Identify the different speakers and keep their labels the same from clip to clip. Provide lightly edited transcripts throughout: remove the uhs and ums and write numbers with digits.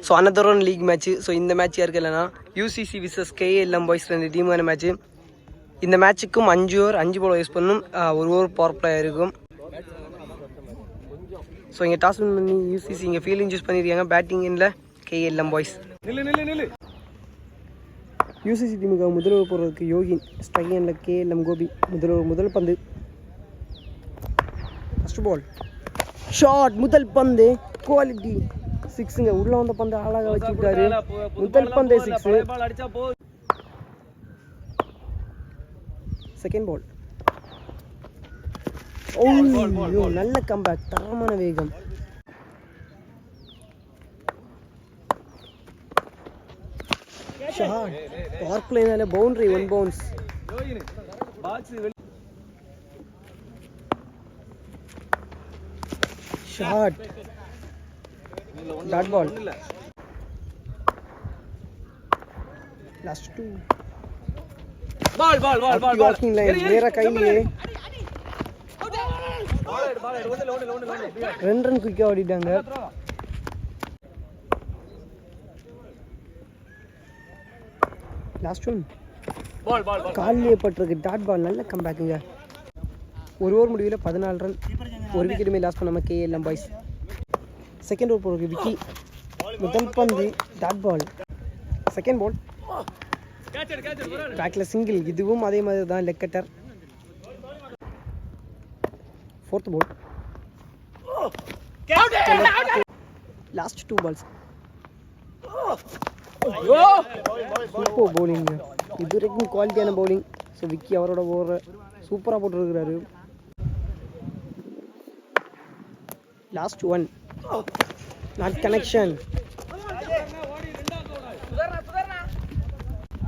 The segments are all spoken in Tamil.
Speaker 1: So another one league match. So இந்த மேட்ச் யாருக்கு இல்லைன்னா யூசிசி விசஸ் கேஎல்எம் பாய்ஸ் 2 டீமுக்கான மேட்ச்சு. இந்த மேட்ச்சுக்கும் 5 ஓவர் 5 பால் யூஸ் பண்ணணும், 1 ஓவர் பவர் பிளே இருக்கும். ஸோ இங்கே டாஸ் வின் பண்ணி யூசிசி இங்கே ஃபீல்டிங் சூஸ் பண்ணியிருக்காங்க. பேட்டிங் இல்லை கேஎல்எம் பாய்ஸ். யூசிசி டீமுக்காக முதல் ஓவர் போடுறதுக்கு யோகின், ஸ்ட்ரைக்கில் கேஎல்எம் கோபி. முதல் பந்து ஃபர்ஸ்ட் பால் ஷாட், முதல் பந்து குவாலிட்டி 6ங்க. உள்ள வந்த பந்து அழகாக வச்சு விட்டாரு. முதல் பந்து 6. செகண்ட் பால் நல்ல கம்பேக், தரமான வேகம். ஷாட் பவர் பிளேனால boundary, 1 bounce. Shot dot ball. Last 2 walking line நேரா கையிலே 2 ரன் குயிக்காக ஓடிட்டாங்க. லாஸ்ட் 1 காலிலே பட்டிருக்கு, டாட் பால். நல்ல கம்பேக்குங்க. 1 ஓவர் முடிவில் 14 ரன், 1 விக்கெட்டுமே லாஸ் பண்ணாம கேஎல்எம் பாய்ஸ். செகண்ட் ஓவர் போடுறது விக்கி, முதல் பந்து டாட் பால். செகண்ட் பால் பேக்கில் சிங்கிள், இதுவும் அதே மாதிரி தான் leg cutter. Fourth ball last 2 balls. Super bowling, இது வரைக்கும் குவாலிட்டியான பவுலிங். ஸோ விக்கி அவரோட ஓவரை சூப்பராக போட்டுருக்கிறாரு. Last 1 not connection,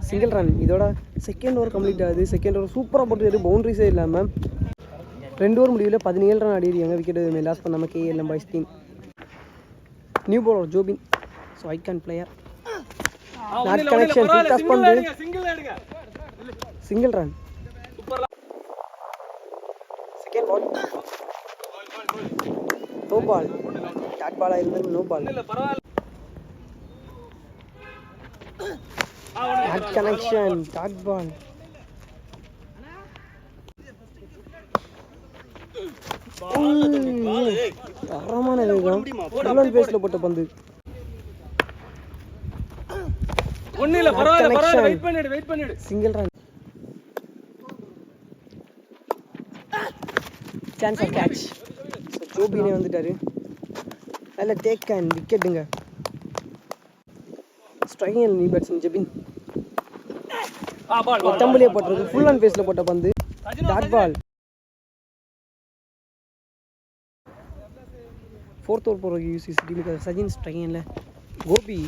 Speaker 1: single run. இதோட செகண்ட் ஓவர் கம்ப்ளீட் ஆகுது. செகண்ட் ஓவர் சூப்பராக போட்டுருக்காரு, பவுண்டரிஸே இல்லாமல். 2 ஓவர் முடிவில் 17 ரன் ஆடிருக்காங்க. விக்கெட் லாஸ் பண்ணாமல் KLM boys team. New bowler Jobin, so icon player. Not connection, touch பண்ணு, single run. Second ball no ball, dot பாலாக இருந்தாலும் no ball. Not connection, dot ball. தரமான வேகம், ஃபுல் பேஸ்ல போட்ட பந்து. Single run. Chance of catch. ஜோபினே வந்துட்டாரு. நல்ல டேக் அண்ட் விக்கெட்டுங்க. ஸ்ட்ரைக்கிங் நியூ பேட்ஸ்மேன் ஜெபின், தம்புலியே போட்டிருக்கு, ஃபுல் ஆன் பேஸ்ல போட்ட பந்து, டாட் பால். ஃபோர்த் ஓவர் போகிற யூசிசி டீமுக்கு சஜின் ஸ்ட்ரைக்கிங்ல கோபி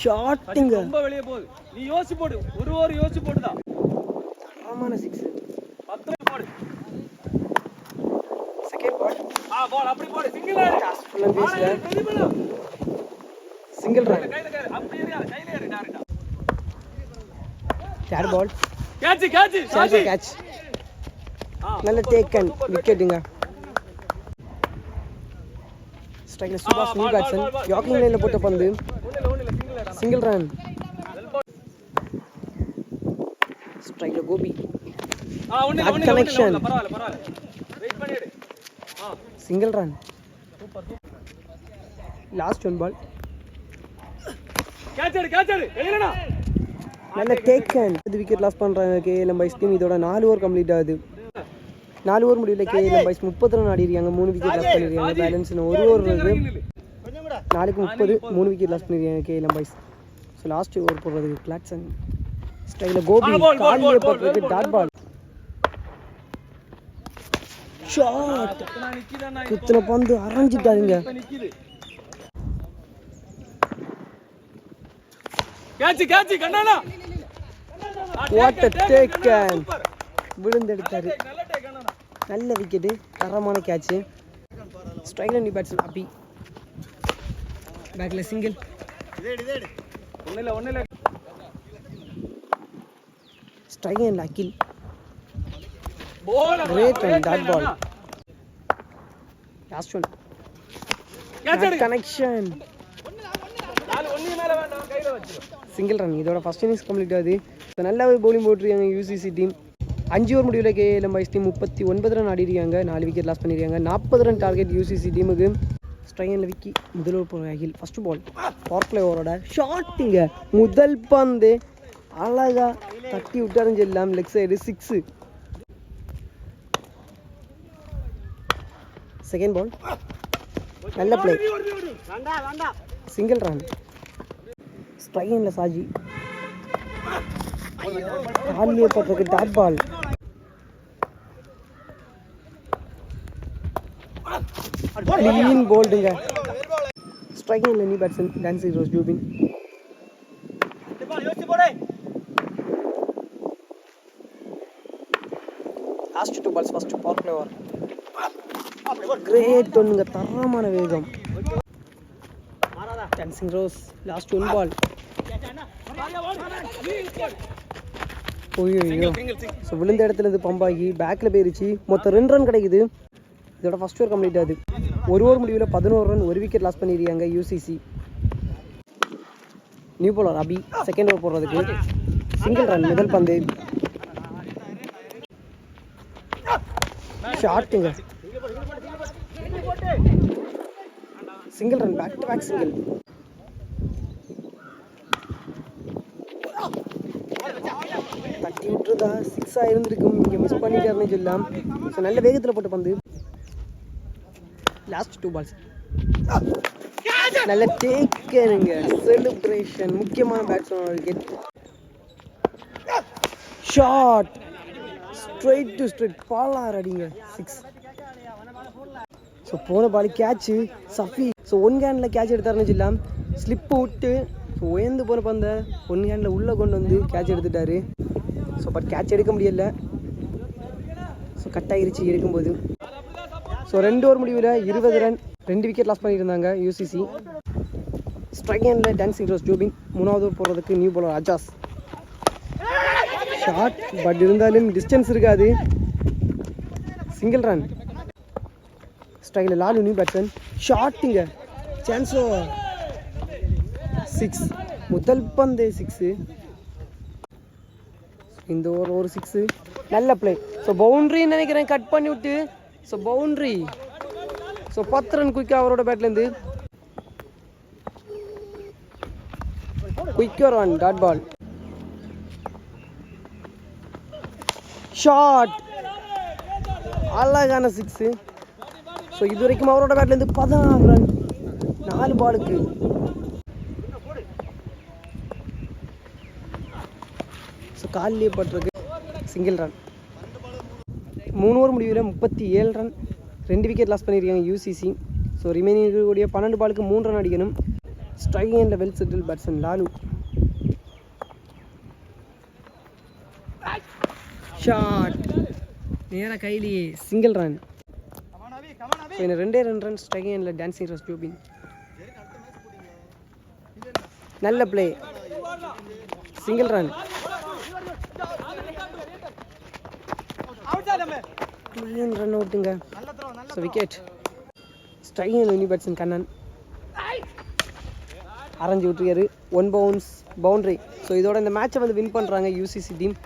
Speaker 1: ஷாட்டிங்க. ரொம்ப வெளியே போகுது, நீ யோசி போடு, ஒரு ஓவர் யோசி போடுடா. தரமான 6. 10 போடு. செகண்ட் பால் பால் அப்படி போடு, சிங்கிள் ரன். ஃபுல் ஆன் பேஸ்ல சிங்கிள் ரன். அப்படி ஏறியா, கையில ஏறி டைரக்டா. Dot ball catch. நல்ல டேக் அண்ட் விக்கெட்டுங்க. ஸ்ட்ரைக்கில் சுபாஷ் நியூ பேட்ஸ்மேன், யாக்கிங் லைனில் போட்ட பந்து, சிங்கிள் ரன். ஸ்ட்ரைக்கில் Gopi, not connection, single run. Last 1 ball நல்ல டேக் அண்ட் இது விக்கெட் லாஸ் பண்ணுறாங்க கேஎல்எம் பாய்ஸ் டீம். இதோட 4 ஓவர் கம்ப்ளீட் ஆகுது. 4 ஓவர் முடிவில் கேஎல்எம் பாய்ஸ் 30 ரன் ஆடிருக்காங்க, 3 விக்கெட் லாஸ் பண்ணியிருக்காங்க. பேலன்ஸ் 1 ஓவர் இருக்குது. 4க்கு 30, 3 விக்கெட் லாஸ் பண்ணியிருக்காங்க KLM boys. So last over போடுறதுக்கு கிளாட்சன், ஸ்ட்ரைக்கில் கோபி காலிலே போட்டுருக்கு, டாட் பால். ஷாட், குத்துன பந்து அரைஞ்சிட்டாருங்க. வாட் அ டேக் அண்ட் விழுந்தெடுத்தாரு. நல்ல விக்கெட்டு, தரமான கேட்சு. ஸ்ட்ரைக்கில் நியூ பேட்ஸ்மேன் அப்பி, பேக்கில் சிங்கிள். ஸ்ட்ரைக்கில் Akhil, great and dot ball. Last 1 connection, single run. இதோட ஃபர்ஸ்ட் இன்னிங்ஸ் கம்ப்ளீட் ஆகுது. நல்லாவே பவுலிங் போட்டிருக்காங்க யூசிசி டீம். 5 ஓவர் முடிவில் கேஎல்எம் பாய்ஸ் டீம் 39 ரன் ஆடிருக்காங்க. 4 விக்கெட் லாஸ் பண்ணியிருக்காங்க. 40 ரன் டார்கெட் யூசிசி டீமுக்கு. ஸ்ட்ரைனில் விக்கி முதல் ஓவர் போகிற அகில் ஃபர்ஸ்ட் பால் பவர் பிளே ஓவரோட ஷாட்டிங்க முதல் பந்து அழகா தட்டி விட்டாருன்னு சொல்லலாம். Leg side 6. செகண்ட் பால் நல்ல பிளே சிங்கிள் ரன். ஸ்ட்ரைனில் சாஜி காலிலே போட்டிருக்கு டாட் பால். கிளீன் போல்டுங்க. Striking new batsman Dancing rose Jubin. Last 2 balls first power play over. Great ஒன்னுங்க தரமான வேகம். Dancing Rose last 1 ball. ஓய்யோ ஸோ விழுந்த இடத்துல இருந்து பம்பாகி பேக்கில் போயிருச்சு. மொத்தம் 2 ரன் கிடைக்குது. இதோட ஃபர்ஸ்ட் ஓவர் கம்ப்ளீட் ஆகுது. 1 ஓவர் முடிவில் 11 ரன் 1 விக்கெட் லாஸ் பண்ணியிருக்காங்க UCC. New bowler Abhi second over போடுறதுக்கு சிங்கிள் ரன் முதல் பந்து ஷாட்டுங்க single run back to back single. தட்டி விட்டுருதா 6 இருந்திருக்கும். இங்கே மிஸ் பண்ணிட்டாருன்னு சொல்லலாம். ஸோ நல்ல வேகத்தில் போட்ட பந்து. லாஸ்ட் 2 balls நல்ல டேக்கனுங்க செலிப்ரேஷன். முக்கியமான batsman wicket shot straight to straight bowler அடிங்க 6. ஸோ போன ball catch Safi. So 1 handle catch எடுத்தாருன்னு சொல்லலாம். ஸ்லிப்பு விட்டு ஸோ உயர்ந்து போன பந்தை 1 ஹேண்டில் உள்ளே கொண்டு வந்து கேட்ச் எடுத்துட்டாரு. ஸோ பட் கேட்ச் எடுக்க முடியல. ஸோ கட் ஆகிருச்சு எடுக்கும்போது. ஸோ 2 ஓவர் முடிவில் 20 ரன் 2 விக்கெட் லாஸ் பண்ணியிருந்தாங்க UCC. Strike handle dancing rose Jubin. 3வது ஓவர் போடுறதுக்கு new bowler Ajaz. Short but இருந்தாலும் டிஸ்டன்ஸ் இருக்காது. Single run. ஸ்ட்ரைக்கில் லாலு நியூ பேட்ஸ்மேன் ஷாட்டுங்க சான்ஸோ 6 முதல் பந்து 6. இந்த ஓவர் ஒரு 6 நல்ல பிளே. ஸோ பவுண்ட்ரின்னு நினைக்கிறேன் கட் பண்ணி விட்டு. So boundary. ஸோ 10 ரன் குயிக்காக அவரோட பேட்லேருந்து. Quicker run dot ball shot அழகான 6. ஸோ இது வரைக்கும் அவரோட பேட்லேருந்து 16 ரன் 4 பாலுக்கு. ஸோ காலிலே பட்டிருக்கு சிங்கிள் ரன். 3 ஓவர் முடிவில் 37 ரன் 2 விக்கெட் லாஸ் பண்ணியிருக்காங்க யூசிசி. ஸோ ரிமைனிங் இருக்கக்கூடிய 12 பாலுக்கு 3 ரன் அடிக்கணும். Striking and well settled batsman Lalu. Shot நேராக கையிலேயே சிங்கிள் ரன். ஸோ இன்னும் 2 ரன் ஸ்ட்ரைக்கிங் அண்டில் டான்சிங் ரோஸ் ஜூபின். நல்ல play single run. Clean run அவுட்டுங்க. So wicket. Striking new batsman Kannan அரைஞ்சி விட்டுருக்காரு. 1 பவுன்ஸ் பவுண்ட்ரி. ஸோ இதோட இந்த மேட்சை வந்து வின் பண்ணுறாங்க யூசிசி டீம்.